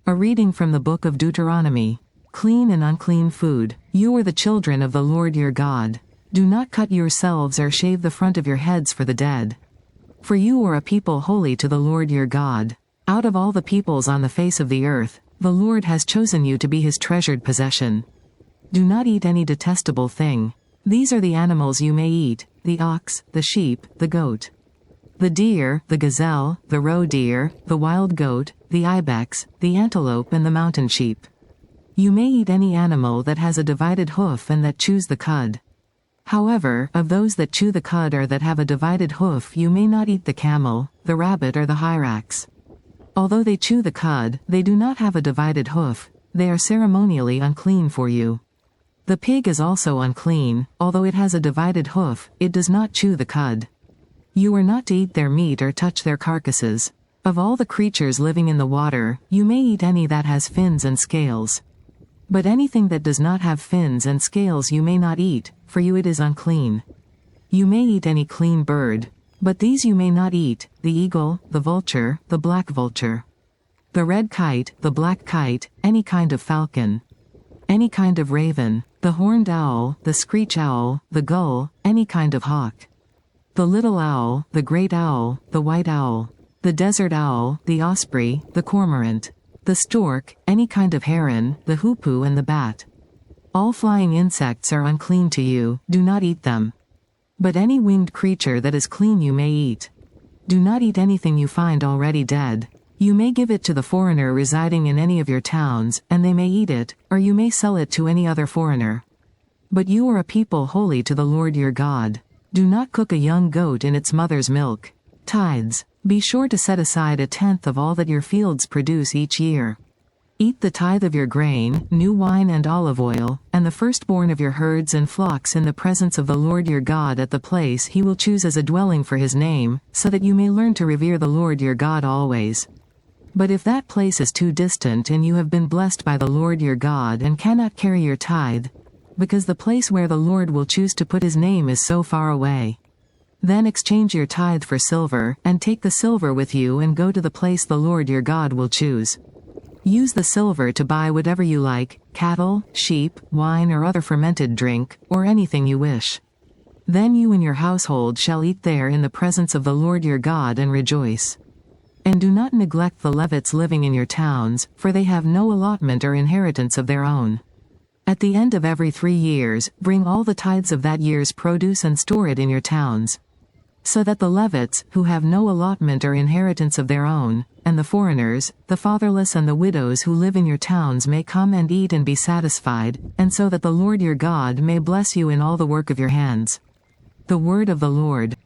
A reading from the book of Deuteronomy. Clean and unclean food. You are the children of the Lord your God. Do not cut yourselves or shave the front of your heads for the dead. For you are a people holy to the Lord your God. Out of all the peoples on the face of the earth, the Lord has chosen you to be his treasured possession. Do not eat any detestable thing. These are the animals you may eat: the ox, the sheep, the goat, the deer, the gazelle, the roe deer, the wild goat, the ibex, the antelope and the mountain sheep. You may eat any animal that has a divided hoof and that chews the cud. However, of those that chew the cud or that have a divided hoof you may not eat the camel, the rabbit or the hyrax. Although they chew the cud, they do not have a divided hoof, they are ceremonially unclean for you. The pig is also unclean, although it has a divided hoof, it does not chew the cud. You are not to eat their meat or touch their carcasses. Of all the creatures living in the water, you may eat any that has fins and scales. But anything that does not have fins and scales you may not eat, for you it is unclean. You may eat any clean bird, but these you may not eat: the eagle, the vulture, the black vulture, the red kite, the black kite, any kind of falcon, any kind of raven, the horned owl, the screech owl, the gull, any kind of hawk, the little owl, the great owl, the white owl, the desert owl, the osprey, the cormorant, the stork, any kind of heron, the hoopoe and the bat. All flying insects are unclean to you, do not eat them. But any winged creature that is clean you may eat. Do not eat anything you find already dead. You may give it to the foreigner residing in any of your towns, and they may eat it, or you may sell it to any other foreigner. But you are a people holy to the Lord your God. Do not cook a young goat in its mother's milk. Tithes. Be sure to set aside 1/10 of all that your fields produce each year. Eat the tithe of your grain, new wine and olive oil, and the firstborn of your herds and flocks in the presence of the Lord your God at the place he will choose as a dwelling for his name, so that you may learn to revere the Lord your God always. But if that place is too distant and you have been blessed by the Lord your God and cannot carry your tithe, because the place where the Lord will choose to put his name is so far away, then exchange your tithe for silver, and take the silver with you and go to the place the Lord your God will choose. Use the silver to buy whatever you like: cattle, sheep, wine or other fermented drink, or anything you wish. Then you and your household shall eat there in the presence of the Lord your God and rejoice. And do not neglect the Levites living in your towns, for they have no allotment or inheritance of their own. At the end of every 3 years, bring all the tithes of that year's produce and store it in your towns, so that the Levites, who have no allotment or inheritance of their own, and the foreigners, the fatherless and the widows who live in your towns may come and eat and be satisfied, and so that the Lord your God may bless you in all the work of your hands. The word of the Lord.